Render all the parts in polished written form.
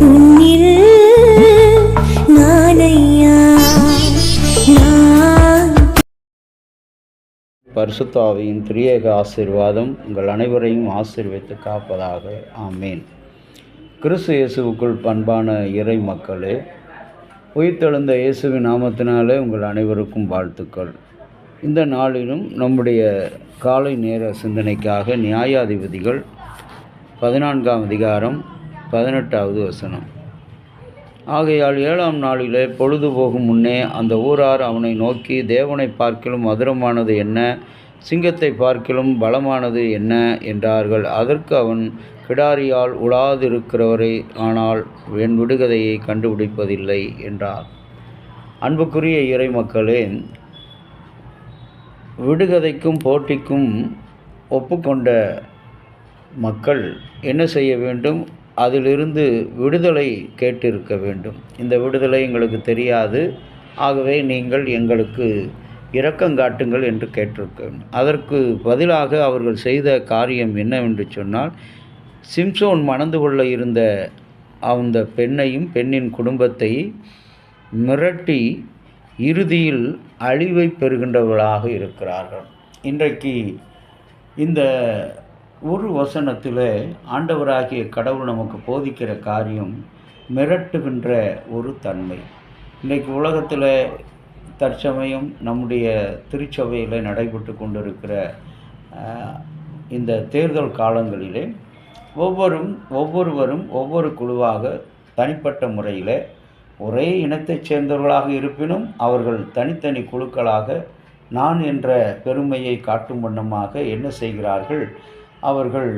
உன்னில் நானையா பரிசுத்த ஆவியின் திரியேக ஆசீர்வாதம் உங்கள் அனைவரையும் ஆசீர்வதித்து காப்பதாக. ஆமேன். கிறிஸ்து இயேசுவுக்குள் பண்பான இறை மக்களே, உயிர்த்தெழுந்த இயேசுவின் நாமத்தினாலே உங்கள் அனைவருக்கும் வாழ்த்துக்கள். இந்த நாளிலும் நம்முடைய காலை நேர சிந்தனைக்காக நியாயாதிபதிகள் 14ஆம் அதிகாரம் 18வது வசனம். ஆகையால் 7ஆம் நாளிலே பொழுது போகும் முன்னே அந்த ஊரார் அவனை நோக்கி, தேவனை பார்க்கிலும் மதுரமானது என்ன, சிங்கத்தை பார்க்கிலும் பலமானது என்ன என்றார்கள். அதற்கு அவன், கிடாரியால் உழாதிருக்கிறவரை ஆனால் என் விடுகதையை கண்டுபிடிப்பதில்லை என்றார். அன்புக்குரிய இறை மக்களே, விடுகதைக்கும் போட்டிக்கும் ஒப்புக்கொண்ட மக்கள் என்ன செய்ய வேண்டும்? அதிலிருந்து விடுதலை கேட்டிருக்க வேண்டும். இந்த விடுதலை எங்களுக்கு தெரியாது, ஆகவே நீங்கள் எங்களுக்கு இரக்கங்காட்டுங்கள் என்று கேட்டிருக்க வேண்டும். அதற்கு பதிலாக அவர்கள் செய்த காரியம் என்னவென்று சொன்னால், சிம்சோன் மணந்து கொள்ள இருந்த அந்த பெண்ணையும் பெண்ணின் குடும்பத்தை மிரட்டி இறுதியில் அழிவை பெறுகின்றவர்களாக இருக்கிறார்கள். இன்றைக்கு இந்த ஒரு வசனத்தில் ஆண்டவராகிய கடவுள் நமக்கு போதிக்கிற காரியம் மிரட்டுகின்ற ஒரு தன்மை. இன்றைக்கு உலகத்தில் தற்சமயம் நம்முடைய திருச்சபையில் நடைபெற்று கொண்டிருக்கிற இந்த தேர்தல் காலங்களிலே ஒவ்வொருவரும் ஒவ்வொரு குழுவாக தனிப்பட்ட முறையில் ஒரே இனத்தைச் சேர்ந்தவர்களாக இருப்பினும் அவர்கள் தனித்தனி குழுக்களாக நான் என்ற பெருமையை காட்டும் வண்ணமாக என்ன செய்கிறார்கள்? அவர்கள்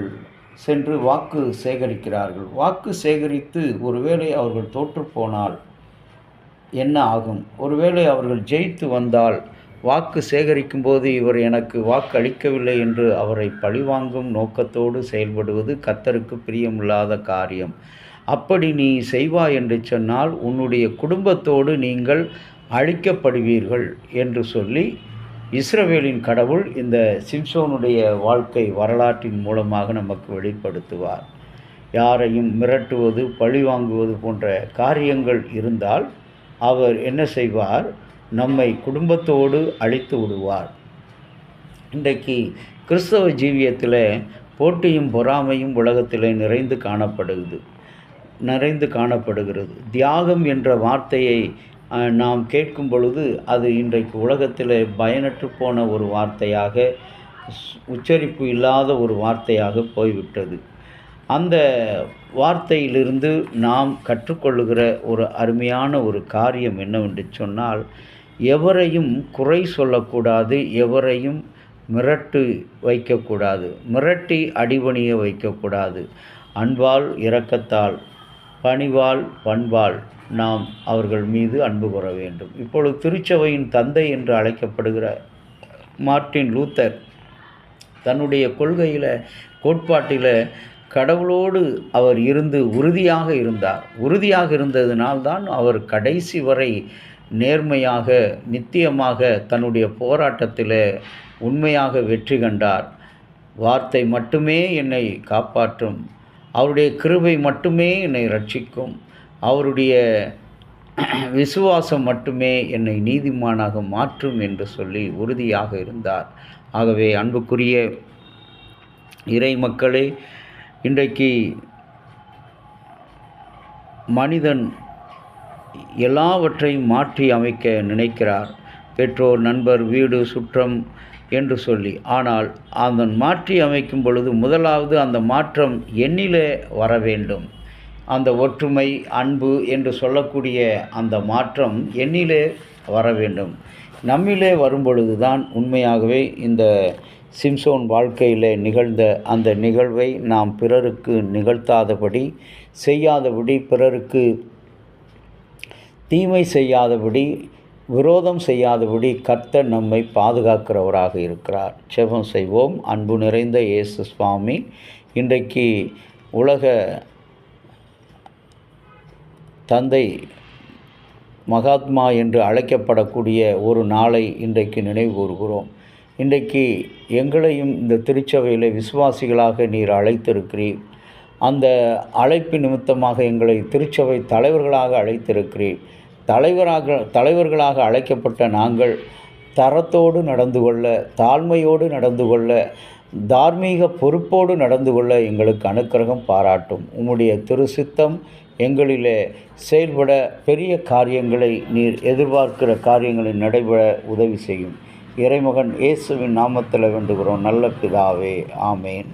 சென்று வாக்கு சேகரிக்கிறார்கள். வாக்கு சேகரித்து ஒருவேளை அவர்கள் தோற்றுப்போனால் என்ன ஆகும்? ஒருவேளை அவர்கள் ஜெயித்து வந்தால் வாக்கு சேகரிக்கும் போது இவர் எனக்கு வாக்கு அளிக்கவில்லை என்று அவரை பழிவாங்கும் நோக்கத்தோடு செயல்படுவது கர்த்தருக்கு பிரியமில்லாத காரியம். அப்படி நீ செய்வாய் என்று சொன்னால் உன்னுடைய குடும்பத்தோடு நீங்கள் அழிக்கப்படுவீர்கள் என்று சொல்லி இஸ்ரவேலின் கடவுள் இந்த சிம்சோனுடைய வாழ்க்கை வரலாற்றின் மூலமாக நமக்கு வெளிப்படுத்துவார். யாரையும் மிரட்டுவது, பழிவாங்குவது போன்ற காரியங்கள் இருந்தால் அவர் என்ன செய்வார்? நம்மை குடும்பத்தோடு அழித்து விடுவார். இன்றைக்கு கிறிஸ்தவ ஜீவியத்தில் போட்டியும் பொறாமையும் உலகத்தில் நிறைந்து காணப்படுகிறது. தியாகம் என்ற வார்த்தையை நாம் கேட்கும் பொழுது அது இன்றைக்கு உலகத்தில் பயனற்று போன ஒரு வார்த்தையாக, உச்சரிப்பு இல்லாத ஒரு வார்த்தையாக போய்விட்டது. அந்த வார்த்தையிலிருந்து நாம் கற்றுக்கொள்ளுகிற ஒரு அருமையான ஒரு காரியம் என்னவென்று சொன்னால், எவரையும் குறை சொல்லக்கூடாது, எவரையும் மிரட்டி வைக்கக்கூடாது, மிரட்டி அடிபணிய வைக்கக்கூடாது. அன்பால், இரக்கத்தால், பணிவால், பண்பால் நாம் அவர்கள் மீது அன்பு கூற வேண்டும். இப்பொழுது திருச்சபையின் தந்தை என்று அழைக்கப்படுகிற மார்ட்டின் லூத்தர் தன்னுடைய கோட்பாட்டில் கடவுளோடு அவர் இருந்து உறுதியாக இருந்ததினால்தான் அவர் கடைசி வரை நேர்மையாக, நித்தியமாக தன்னுடைய போராட்டத்தில் உண்மையாக வெற்றி கண்டார். வார்த்தை மட்டுமே என்னை காப்பாற்றும், அவருடைய கிருபை மட்டுமே என்னை ரட்சிக்கும், அவருடைய விசுவாசம் மட்டுமே என்னை நீதிமானாக மாற்றும் என்று சொல்லி உறுதியாக இருந்தார். ஆகவே அன்புக்குரிய இறை மக்களே, இன்றைக்கு மனிதன் எல்லாவற்றையும் மாற்றி அமைக்க நினைக்கிறார். பெற்றோர், நண்பர், வீடு, சுற்றம் என்று சொல்லி. ஆனால் அந்த மாற்றி அமைக்கும் பொழுது முதலாவது அந்த மாற்றம் எண்ணிலே வர வேண்டும். அந்த ஒற்றுமை, அன்பு என்று சொல்லக்கூடிய அந்த மாற்றம் எண்ணிலே வர வேண்டும். நம்மிலே வரும்பொழுது தான் உண்மையாகவே இந்த சிம்சோன் வாழ்க்கையில் நிகழ்ந்த அந்த நிகழ்வை நாம் பிறருக்கு நிகழ்த்தாதபடி செய்யாதபடி, பிறருக்கு தீமை செய்யாதபடி, விரோதம் செய்யாதபடி கர்த்தர் நம்மை பாதுகாக்கிறவராக இருக்கிறார். ஜெபம் செய்வோம். அன்பு நிறைந்த இயேசு சுவாமி, இன்றைக்கு உலக தந்தை மகாத்மா என்று அழைக்கப்படக்கூடிய ஒரு நாளை இன்றைக்கு நினைவு கூறுகிறோம். இன்றைக்கு எங்களையும் இந்த திருச்சபையில் விசுவாசிகளாக நீர் அழைத்திருக்கிறீர். அந்த அழைப்பு நிமித்தமாக எங்களை திருச்சபை தலைவர்களாக அழைத்திருக்கிறீர். தலைவர்களாக அழைக்கப்பட்ட நாங்கள் தரத்தோடு நடந்து கொள்ள, தாழ்மையோடு நடந்து கொள்ள, தார்மீக பொறுப்போடு நடந்து கொள்ள எங்களுக்கு அனுக்கிரகம் பாராட்டும். உம்முடைய திரு சித்தம் எங்களிலே செயல்பட பெரிய காரியங்களை நீர் எதிர்பார்க்கிற காரியங்களை நடைபெற உதவி செய்யும். இறைமகன் இயேசுவின் நாமத்தில் வேண்டுகிறோம் நல்ல பிதாவே. ஆமேன்.